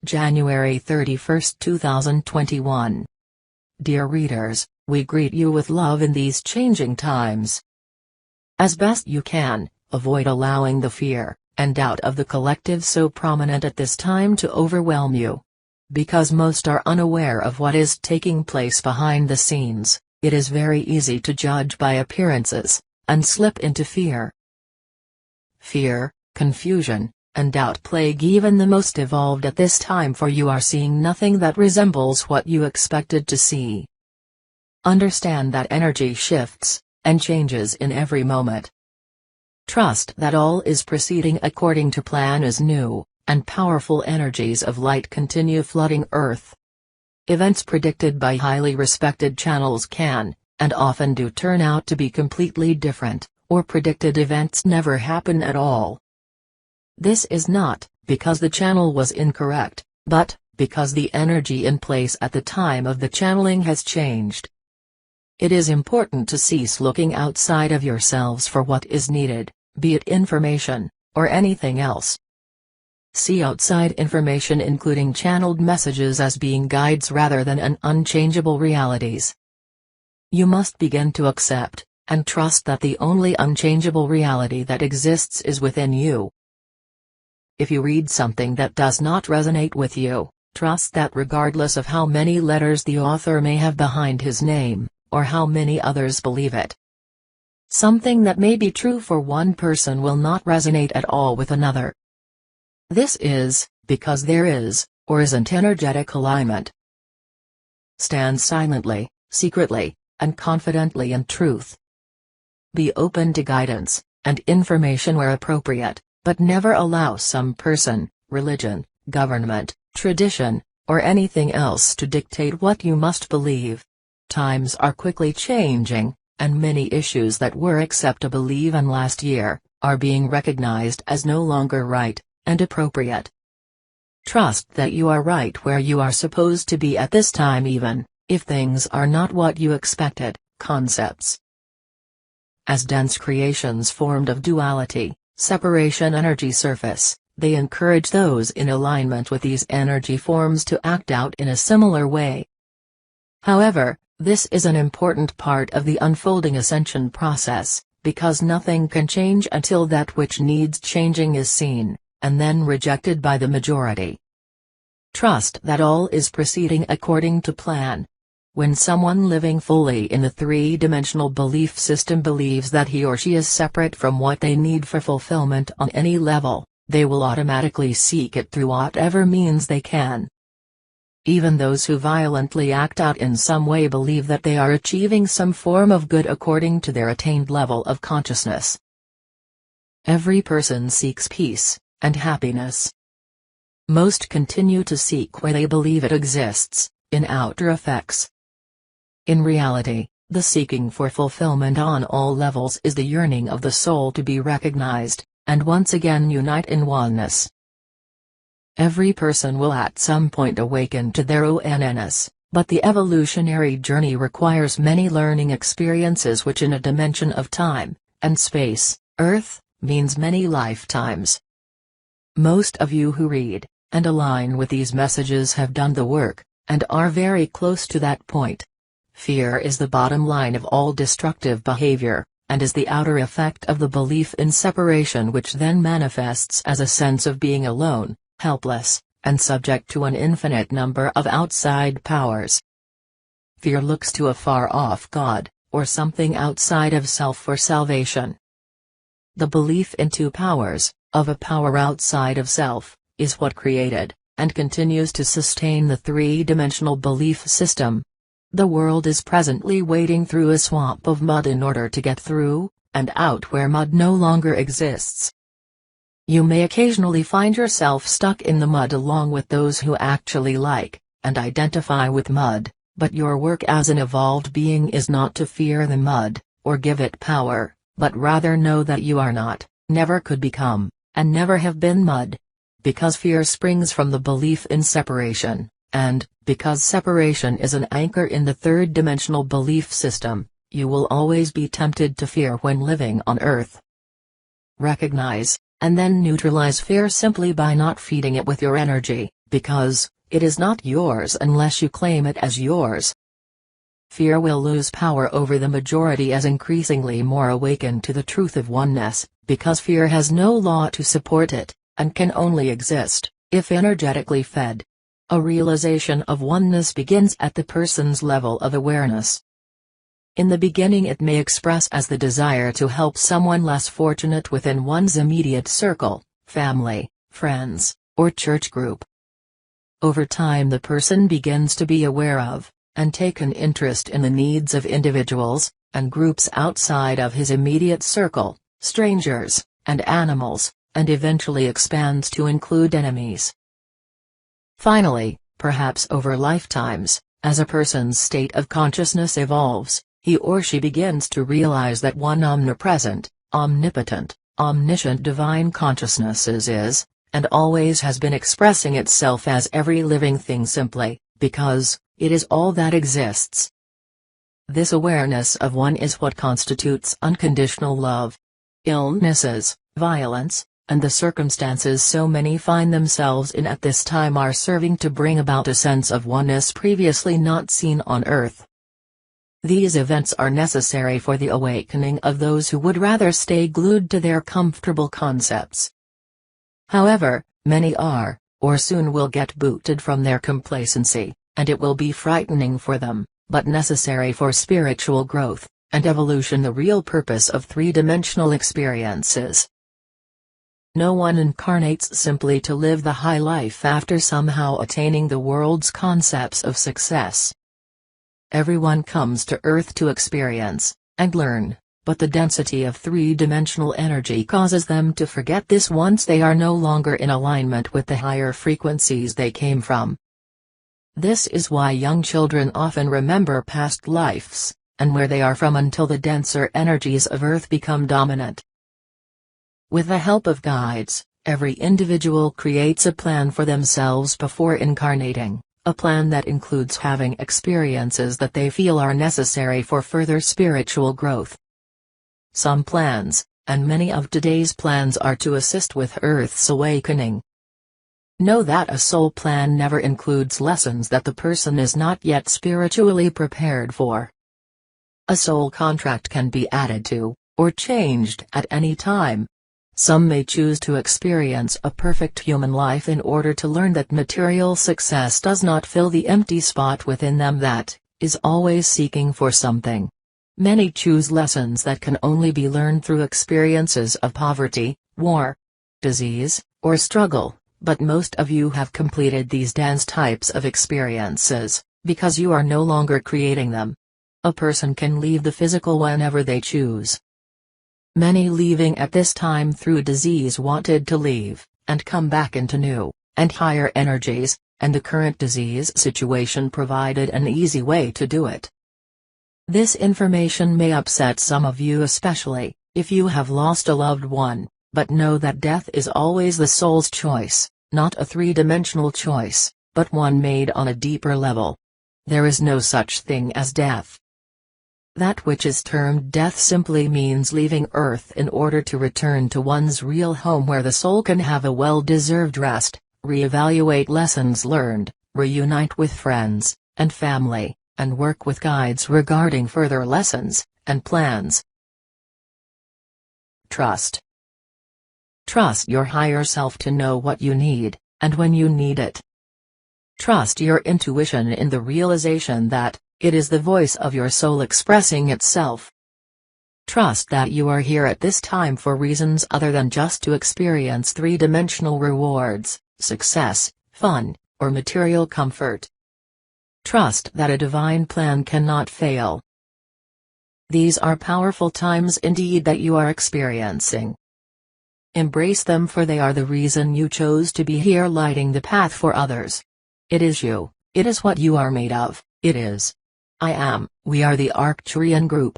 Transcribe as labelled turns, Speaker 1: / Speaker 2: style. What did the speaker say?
Speaker 1: January 31, 2021. Dear readers, we greet you with love in these changing times. As best you can, avoid allowing the fear and doubt of the collective so prominent at this time to overwhelm you. Because most are unaware of what is taking place behind the scenes, it is very easy to judge by appearances and slip into fear. Fear, confusion, and doubt plague even the most evolved at this time, for you are seeing nothing that resembles what you expected to see. Understand that energy shifts and changes in every moment. Trust that all is proceeding according to plan as new and powerful energies of light continue flooding Earth. Events predicted by highly respected channels can, and often do, turn out to be completely different, or predicted events never happen at all. This is not because the channel was incorrect, but because the energy in place at the time of the channeling has changed. It is important to cease looking outside of yourselves for what is needed, be it information, or anything else. See outside information, including channeled messages, as being guides rather than unchangeable realities. You must begin to accept and trust that the only unchangeable reality that exists is within you. If you read something that does not resonate with you, trust that regardless of how many letters the author may have behind his name, or how many others believe it, something that may be true for one person will not resonate at all with another. This is because there is, or isn't, energetic alignment. Stand silently, secretly, and confidently in truth. Be open to guidance and information where appropriate, but never allow some person, religion, government, tradition, or anything else to dictate what you must believe. Times are quickly changing, and many issues that were acceptable even last year are being recognized as no longer right and appropriate. Trust that you are right where you are supposed to be at this time, even if things are not what you expected. Concepts as dense creations formed of duality, separation energy surface, they encourage those in alignment with these energy forms to act out in a similar way. However, this is an important part of the unfolding ascension process, because nothing can change until that which needs changing is seen, and then rejected by the majority. Trust that all is proceeding according to plan. When someone living fully in the three-dimensional belief system believes that he or she is separate from what they need for fulfillment on any level, they will automatically seek it through whatever means they can. Even those who violently act out in some way believe that they are achieving some form of good according to their attained level of consciousness. Every person seeks peace and happiness. Most continue to seek where they believe it exists, in outer effects. In reality, the seeking for fulfillment on all levels is the yearning of the soul to be recognized, and once again unite in oneness. Every person will at some point awaken to their oneness, but the evolutionary journey requires many learning experiences, which in a dimension of time and space, Earth, means many lifetimes. Most of you who read and align with these messages have done the work, and are very close to that point. Fear is the bottom line of all destructive behavior, and is the outer effect of the belief in separation, which then manifests as a sense of being alone, helpless, and subject to an infinite number of outside powers. Fear looks to a far-off God, or something outside of self for salvation. The belief in two powers, of a power outside of self, is what created, and continues to sustain the three-dimensional belief system. The world is presently wading through a swamp of mud in order to get through, and out where mud no longer exists. You may occasionally find yourself stuck in the mud along with those who actually like and identify with mud, but your work as an evolved being is not to fear the mud, or give it power, but rather know that you are not, never could become, and never have been mud. Because fear springs from the belief in separation, and, because separation is an anchor in the third-dimensional belief system, you will always be tempted to fear when living on Earth. Recognize, and then neutralize fear simply by not feeding it with your energy, because it is not yours unless you claim it as yours. Fear will lose power over the majority as increasingly more awaken to the truth of oneness, because fear has no law to support it, and can only exist if energetically fed. A realization of oneness begins at the person's level of awareness. In the beginning it may express as the desire to help someone less fortunate within one's immediate circle, family, friends, or church group. Over time the person begins to be aware of, and take an interest in the needs of individuals, and groups outside of his immediate circle, strangers, and animals, and eventually expands to include enemies. Finally, perhaps over lifetimes, as a person's state of consciousness evolves, he or she begins to realize that one omnipresent, omnipotent, omniscient divine consciousness is, and always has been expressing itself as every living thing simply, because it is all that exists. This awareness of one is what constitutes unconditional love. Illnesses, violence, and the circumstances so many find themselves in at this time are serving to bring about a sense of oneness previously not seen on Earth. These events are necessary for the awakening of those who would rather stay glued to their comfortable concepts. However, many are, or soon will get booted from their complacency, and it will be frightening for them, but necessary for spiritual growth and evolution, the real purpose of three-dimensional experiences. No one incarnates simply to live the high life after somehow attaining the world's concepts of success. Everyone comes to Earth to experience and learn, but the density of three-dimensional energy causes them to forget this once they are no longer in alignment with the higher frequencies they came from. This is why young children often remember past lives, and where they are from until the denser energies of Earth become dominant. With the help of guides, every individual creates a plan for themselves before incarnating, a plan that includes having experiences that they feel are necessary for further spiritual growth. Some plans, and many of today's plans, are to assist with Earth's awakening. Know that a soul plan never includes lessons that the person is not yet spiritually prepared for. A soul contract can be added to, or changed at any time. Some may choose to experience a perfect human life in order to learn that material success does not fill the empty spot within them that is always seeking for something. Many choose lessons that can only be learned through experiences of poverty, war, disease, or struggle. But most of you have completed these dense types of experiences, because you are no longer creating them. A person can leave the physical whenever they choose. Many leaving at this time through disease wanted to leave, and come back into new, and higher energies, and the current disease situation provided an easy way to do it. This information may upset some of you, especially if you have lost a loved one. But know that death is always the soul's choice, not a three-dimensional choice, but one made on a deeper level. There is no such thing as death. That which is termed death simply means leaving Earth in order to return to one's real home, where the soul can have a well-deserved rest, reevaluate lessons learned, reunite with friends and family, and work with guides regarding further lessons and plans. Trust. Trust your higher self to know what you need, and when you need it. Trust your intuition in the realization that it is the voice of your soul expressing itself. Trust that you are here at this time for reasons other than just to experience three-dimensional rewards, success, fun, or material comfort. Trust that a divine plan cannot fail. These are powerful times indeed that you are experiencing. Embrace them, for they are the reason you chose to be here, lighting the path for others. It is you, it is what you are made of, it is. I am, we are the Arcturian group.